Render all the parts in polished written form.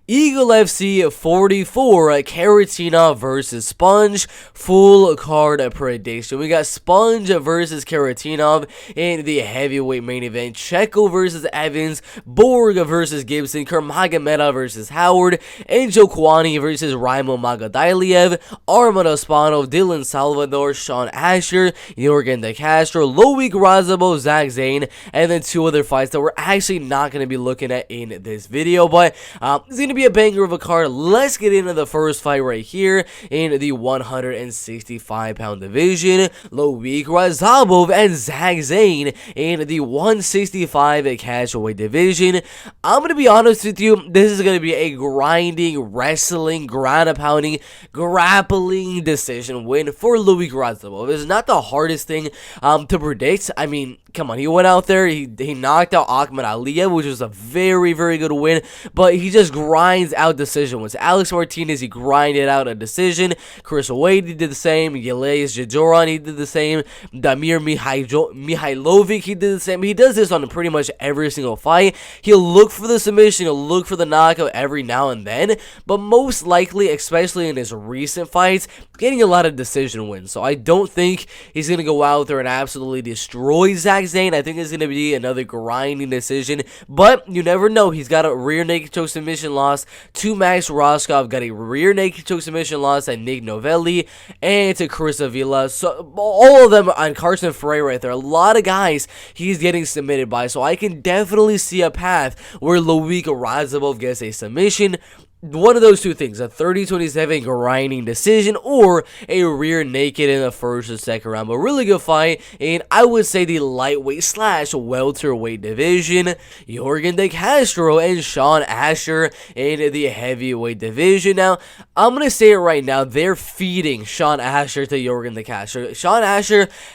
Eagle FC 44, Kharitonov versus Sponge, full card prediction. We got Sponge versus Kharitonov in the heavyweight main event. Checco versus Evans, Borg versus Gibson, Kuramagomedov versus Howard, Njokuani versus Raimond Magomedaliev, Arman Ospanov, Dylan Salvador, Shaun, Yorgan, Castro, Loik, Radzhabov, Zane, and then two other fights that we're actually not going to be looking at in this video, but it's going to be a banger of a card. Let's get into the first fight right here in the 165-pound division. Loik, Radzhabov, and Zane in the 165 catchweight division. I'm going to be honest with you, this is going to be a grinding, wrestling, ground-pounding, grappling decision win for Loik Radzhabov. It's not the hardest thing to predict. I mean, come on, he went out there, he knocked out Magomedaliev, which was a very, very good win, but he just grinds out decision wins. Alex Martinez, he grinded out a decision. Chris Wade, he did the same. Yelias Jajoran, he did the same. Damir Mihailovic, he did the same. He does this on pretty much every single fight. He'll look for the submission, he'll look for the knockout every now and then, but most likely, especially in his recent fights, getting a lot of decision wins. So I don't think he's going to go out there and absolutely destroy Zane. I think it's going to be another grinding decision, but you never know. He's got a rear naked choke submission loss to Max Roscoff, got a rear naked choke submission loss at Nick Novelli, and to Chris Avila. So all of them on Carson Frey right there. A lot of guys he's getting submitted by, so I can definitely see a path where Loik Radzhabov gets a submission. One of those two things, a 30-27 grinding decision or a rear naked in the first or second round. But really good fight in, I would say, the lightweight / welterweight division. Yorgan, Castro, and Shaun in the heavyweight division. Now, I'm going to say it right now, they're feeding Shaun to Yorgan Castro. Shaun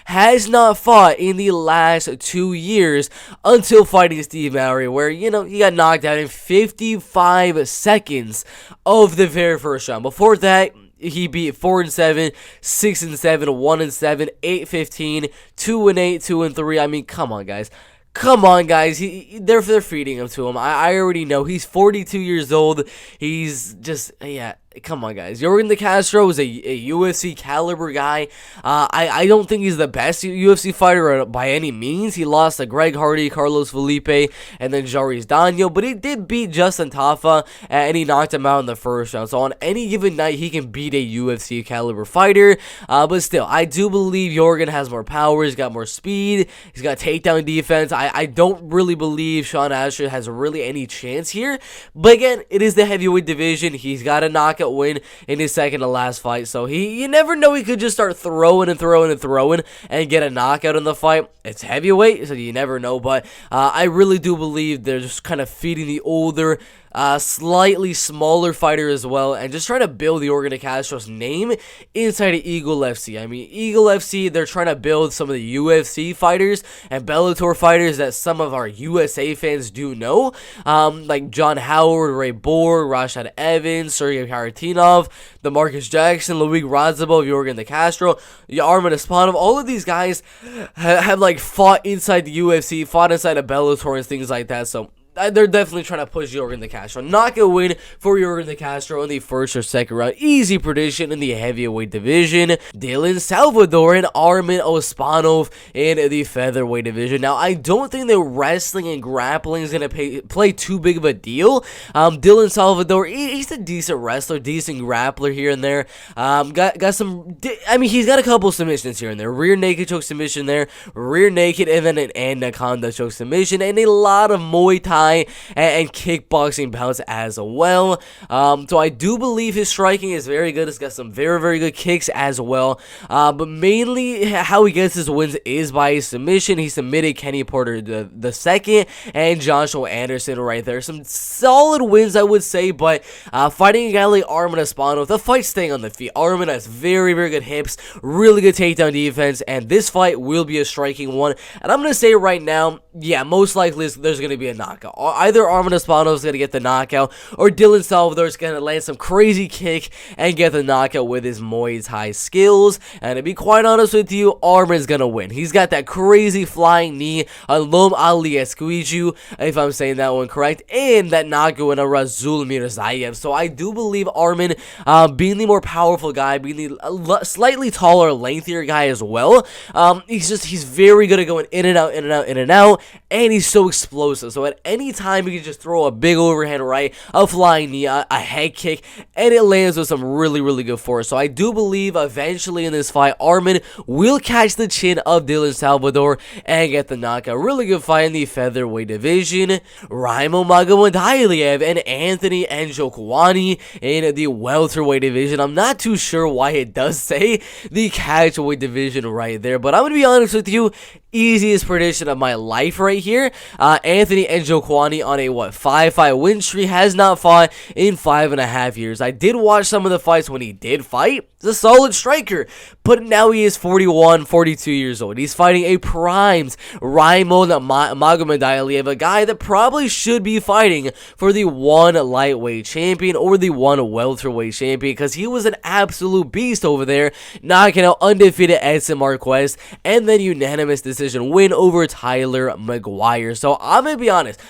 has not fought in the last 2 years until fighting Steve Mowry, where, you know, he got knocked out in 55 seconds of the very first round. Before that, he beat 4-7, 6-7, 1-7, 8-15, 2-8, 2-3. I mean, come on, guys. Come on, guys. They're feeding him to him. I already know. He's 42 years old. He's just, yeah. Come on, guys. Yorgan Castro is a UFC caliber guy. I don't think he's the best UFC fighter by any means. He lost to Greg Hardy, Carlos Felipe, and then Jairus Daniel, but he did beat Justin Tafa, and he knocked him out in the first round. So on any given night, he can beat a UFC caliber fighter. But still, I do believe Yorgan has more power. He's got more speed. He's got takedown defense. I don't really believe Shaun has really any chance here. But again, it is the heavyweight division. He's got a knockout win in his second to last fight, so you never know, he could just start throwing and get a knockout in the fight. It's heavyweight, so you never know, but I really do believe they're just kind of feeding the older, slightly smaller fighter as well, and just trying to build the Yorgan Castro's name inside of Eagle FC. I mean, Eagle FC, they're trying to build some of the UFC fighters and Bellator fighters that some of our USA fans do know, like John Howard, Ray Borg, Rashad Evans, Sergei Kharitonov, DeMarcus Jackson, Loik Radzhabov, Yorgan Castro, Arman Ospanov. All of these guys have like fought inside the UFC, fought inside of Bellator and things like that, so they're definitely trying to push Yorgan Castro. Not going to win for Yorgan Castro in the first or second round. Easy prediction in the heavyweight division. Dylan Salvador and Arman Ospanov in the featherweight division. Now, I don't think that wrestling and grappling is going to play too big of a deal. Dylan Salvador, he's a decent wrestler, decent grappler here and there. Got some, I mean, he's got a couple submissions here and there. Rear naked choke submission there, rear naked, and then an anaconda choke submission, and a lot of Muay Thai and kickboxing bouts as well. So I do believe his striking is very good. He's got some very, very good kicks as well. But mainly how he gets his wins is by his submission. He submitted Kenny Porter the second and Joshua Anderson right there. Some solid wins, I would say, but fighting a guy like Arman Ospanov, the fight's staying on the feet. Arman has very, very good hips, really good takedown defense, and this fight will be a striking one. And I'm going to say right now, yeah, most likely there's going to be a knockout. knockout. Either Arman Ospanov is going to get the knockout, or Dylan Salvador is going to land some crazy kick and get the knockout with his Muay Thai skills. And to be quite honest with you, Arman's going to win. He's got that crazy flying knee on Lom Ali Esquiju, if I'm saying that one correct, and that knockout in a Razul Mirzaev. So I do believe Arman, being the more powerful guy, being the slightly taller, lengthier guy as well, he's very good at going in and out, in and out, in and out, and he's so explosive. So at any time, he can just throw a big overhand right, a flying knee, a head kick, and it lands with some really, really good force. So I do believe eventually in this fight, Arman will catch the chin of Dylan Salvador and get the knockout. Really good fight in the featherweight division. Raimond Magomedaliev and Anthony Njokuani in the welterweight division. I'm not too sure why it does say the catchweight division right there, but I'm going to be honest with you, easiest prediction of my life right here. Anthony Njokuani on a 5-fight win streak, has not fought in 5.5 years. I did watch some of the fights when he did fight. He's a solid striker, but now he is 41, 42 years old. He's fighting a primed Raimond Magomedaliev, a guy that probably should be fighting for the one lightweight champion or the one welterweight champion, because he was an absolute beast over there, knocking out undefeated Edson Marquez and then unanimous decision win over Tyler McGuire. So I'm going to be honest,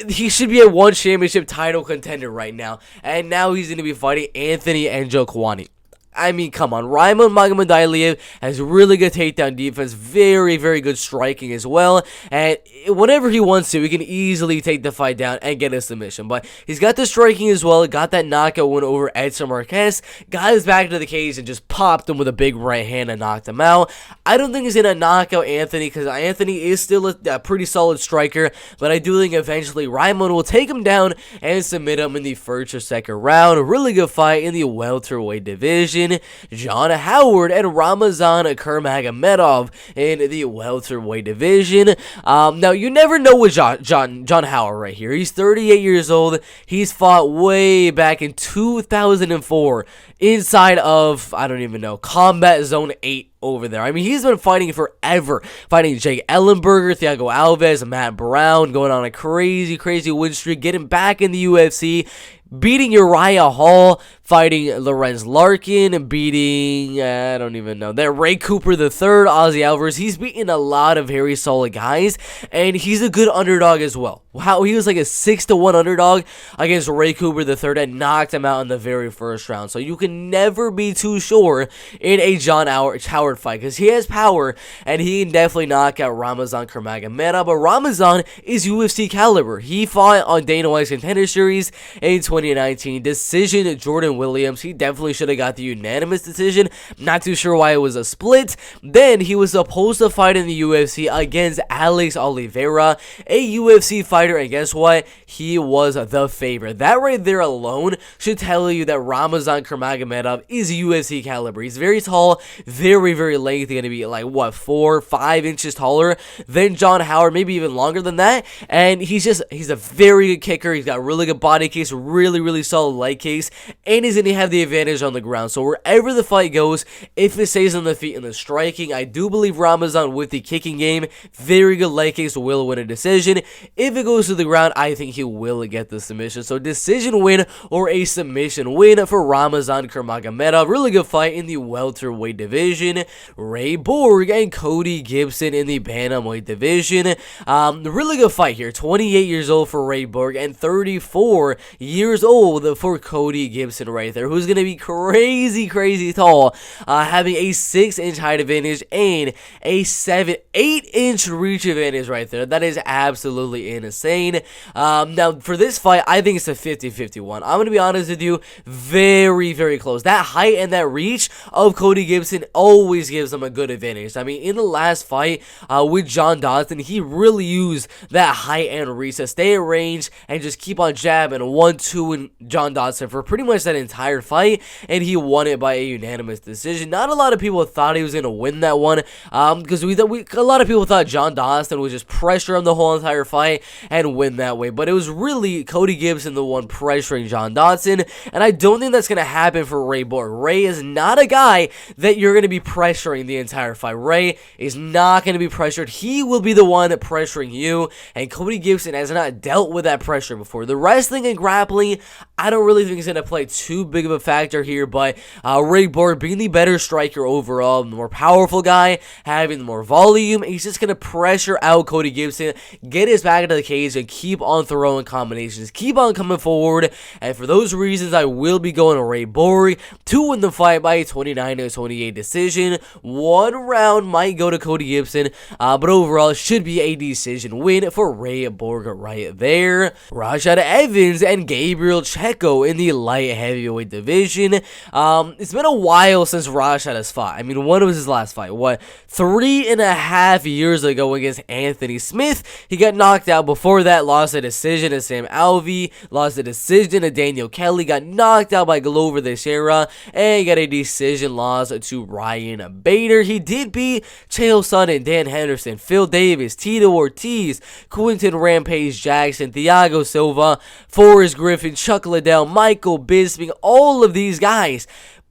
he should be a one championship title contender right now, and now he's going to be fighting Anthony Njokuani. I mean, come on. Raimond Magomedaliev has really good takedown defense, very, very good striking as well, and whenever he wants to, he can easily take the fight down and get a submission. But he's got the striking as well, got that knockout win over Edson Marquez, got his back to the cage and just popped him with a big right hand and knocked him out. I don't think he's going to knock out Anthony, because Anthony is still a pretty solid striker, but I do think eventually Raimond will take him down and submit him in the first or second round. A really good fight in the welterweight division. John Howard and Ramazan Kuramagomedov in the welterweight division. Now, you never know with John Howard right here. He's 38 years old. He's fought way back in 2004 inside of, I don't even know, Combat Zone 8 over there. I mean, he's been fighting forever, fighting Jake Ellenberger, Thiago Alves, Matt Brown, going on a crazy, crazy win streak, getting back in the UFC, beating Uriah Hall, fighting Lorenz Larkin, beating, I don't even know, that Ray Cooper III, Ozzy Alvarez. He's beaten a lot of very solid guys, and he's a good underdog as well. Wow, he was like a 6-1 underdog against Ray Cooper III and knocked him out in the very first round. So you can never be too sure in a John Howard fight, because he has power, and he can definitely knock out Ramazan Kuramagomedov. But Ramazan is UFC caliber. He fought on Dana White's Contender Series in 2019. Decision Jordan Williams. He definitely should have got the unanimous decision. Not too sure why it was a split. Then he was supposed to fight in the UFC against Alex Oliveira, a UFC fighter, and guess what? He was the favorite. That right there alone should tell you that Ramazan Kuramagomedov is UFC caliber. He's very tall, very, very lengthy, going to be like, what, 4-5 inches taller than John Howard, maybe even longer than that, and he's a very good kicker. He's got really good body case, really, really solid leg case, and he's going to have the advantage on the ground. So wherever the fight goes, if it stays on the feet and the striking, I do believe Ramazan with the kicking game, very good leg case, will win a decision. If it goes to the ground, I think he will get the submission. So decision win or a submission win for Ramazan Kuramagomedov. Really good fight in the welterweight division. Ray Borg and Cody Gibson in the bantamweight division. Really good fight here. 28 years old for Ray Borg and 34 years old for Cody Gibson right there, who's going to be crazy, crazy tall, having a 6-inch height advantage and a 8-inch reach advantage right there. That is absolutely insane. Now, for this fight, I think it's a 50-51. I'm going to be honest with you, very, very close. That height and that reach of Cody Gibson always gives him a good advantage. I mean, in the last fight with John Dodson, he really used that height and reach to stay at range and just keep on jabbing 1-2 in John Dodson for pretty much that entire fight, and he won it by a unanimous decision. Not a lot of people thought he was going to win that one, because a lot of people thought John Dodson would just pressure him the whole entire fight and win that way, but it was really Cody Gibson the one pressuring John Dodson, and I don't think that's going to happen win for Ray Borg. Ray is not a guy that you're going to be pressuring the entire fight. Ray is not going to be pressured. He will be the one pressuring you, and Cody Gibson has not dealt with that pressure before. The wrestling and grappling, I don't really think is going to play too big of a factor here, but Ray Borg being the better striker overall, the more powerful guy, having the more volume, he's just going to pressure out Cody Gibson, get his back into the cage, and keep on throwing combinations, keep on coming forward, and for those reasons, I will be going to Ray Borg to win the fight by a 29-28 decision. One round might go to Cody Gibson, but overall, it should be a decision win for Ray Borg right there. Rashad Evans and Gabriel Checco in the light heavyweight division. It's been a while since Rashad has fought. I mean, when was his last fight? What, 3.5 years ago against Anthony Smith? He got knocked out. Before that, lost a decision to Sam Alvey, lost a decision to Daniel Kelly, got knocked out by Glover Teixeira, and he got a decision loss to Ryan Bader. He did beat Chael Sonnen, Dan Henderson, Phil Davis, Tito Ortiz, Quinton Rampage Jackson, Thiago Silva, Forrest Griffin, Chuck Liddell, Michael Bisping, all of these guys.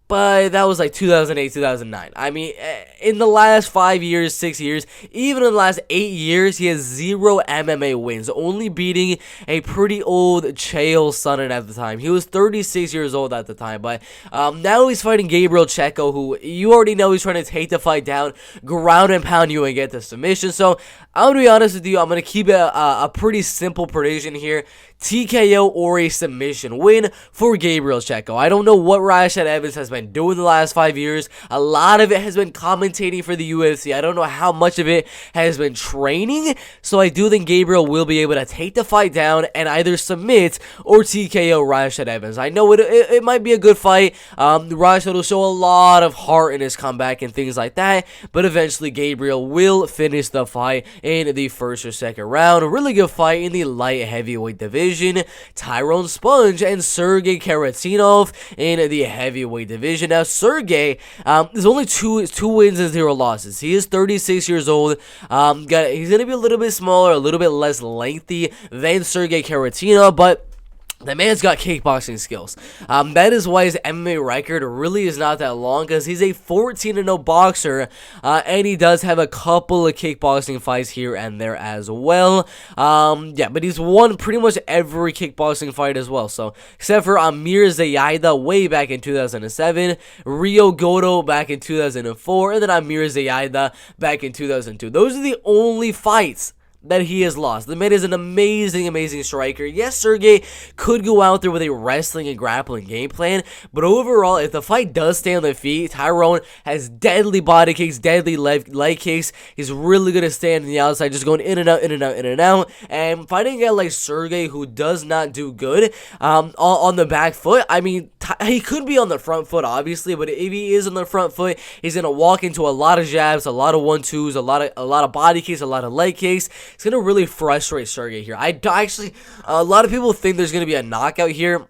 But that was like 2008, 2009. I mean, in the last 5 years, 6 years, even in the last 8 years, he has 0 MMA wins, only beating a pretty old Chael Sonnen at the time. He was 36 years old at the time, but now he's fighting Gabriel Checco, who you already know he's trying to take the fight down, ground and pound you and get the submission. So I'm going to be honest with you, I'm going to keep it a pretty simple prediction here. TKO or a submission win for Gabriel Checco. I don't know what Rashad Evans has been doing the last 5 years. A lot of it has been commentating for the UFC. I don't know how much of it has been training. So I do think Gabriel will be able to take the fight down and either submit or TKO Rashad Evans. I know it might be a good fight. Rashad will show a lot of heart in his comeback and things like that. But eventually Gabriel will finish the fight in the first or second round. A really good fight in the light heavyweight division. Tyrone Sponge and Sergei Kharitonov in the heavyweight division. Now, Sergei is only two wins and 0 losses. He is 36 years old. He's going to be a little bit smaller, a little bit less lengthy than Sergei Kharitonov, but the man's got kickboxing skills. That is why his MMA record really is not that long, because he's a 14-0 boxer, and he does have a couple of kickboxing fights here and there as well. Yeah, but he's won pretty much every kickboxing fight as well. So, except for Amir Zayaida way back in 2007, Rio Goto back in 2004, and then Amir Zayaida back in 2002. Those are the only fights that he has lost. The man is an amazing striker. Yes, Sergei could go out there with a wrestling and grappling game plan, but overall, if the fight does stay on the feet, Tyrone has deadly body kicks, deadly leg kicks. He's really good at standing on the outside, just going in and out. And fighting a guy like Sergei, who does not do good on the back foot, I mean, he could be on the front foot, obviously, but if he is on the front foot, he's going to walk into a lot of jabs, a lot of 1-2s, a lot of body kicks, a lot of leg kicks. It's going to really frustrate Sergei here. A lot of people think there's going to be a knockout here.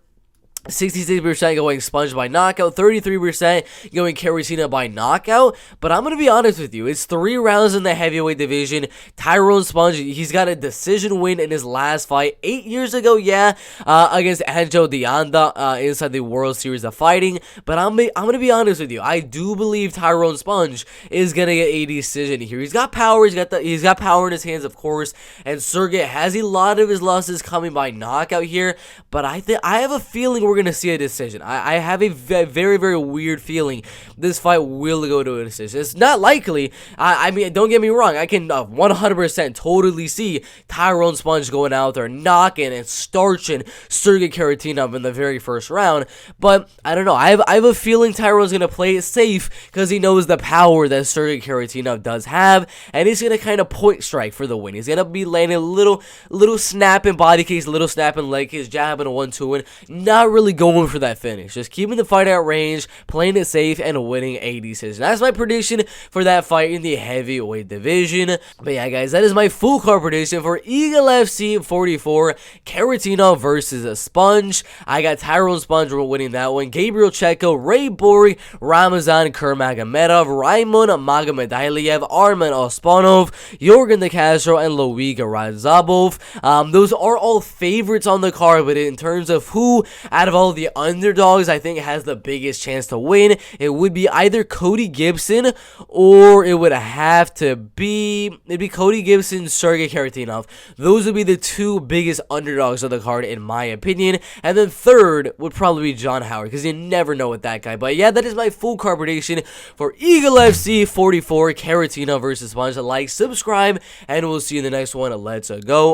66% going Sponge by knockout, 33% going Kharitonov by knockout, but I'm going to be honest with you, it's 3 rounds in the heavyweight division. Tyrone Sponge, he's got a decision win in his last fight 8 years ago, against Anjo Deanda inside the World Series of Fighting, but I'm going to be honest with you, I do believe Tyrone Sponge is going to get a decision here. He's got power, he's got power in his hands, of course, and Sergei has a lot of his losses coming by knockout here, but I have a feeling we're going to see a decision. I have a very weird feeling this fight will go to a decision. It's not likely. I mean, don't get me wrong. I can 100% totally see Tyrone Sponge going out there, knocking and starching Sergei Kharitonov in the very first round. But I don't know. I have a feeling Tyrone's going to play it safe because he knows the power that Sergei Kharitonov does have, and he's going to kind of point strike for the win. He's going to be landing little snapping body kicks, little snapping leg kicks, jabbing a 1-2, and not really going for that finish. Just keeping the fight at range, playing it safe, and winning a decision. That's my prediction for that fight in the heavyweight division. But yeah, guys, that is my full card prediction for Eagle FC 44, Kharitonov versus Sponge. I got Tyrone Sponge winning that one. Gabriel Checco, Ray Borg, Ramazan, Kuramagomedov, Raimond, Magomedaliev, Arman, Ospanov, Yorgan, Castro, and Loik, Radzhabov. Those are all favorites on the card, but in terms of who out of of all the underdogs I think has the biggest chance to win, it would be either Cody Gibson or it would have to be Cody Gibson, Sergei Kharitonov. Those would be the two biggest underdogs of the card in my opinion. And then third would probably be John Howard, because you never know with that guy. But yeah, that is my full card prediction for Eagle FC 44 Kharitonov versus Sponge. Like, subscribe, and we'll see you in the next one. Let's go.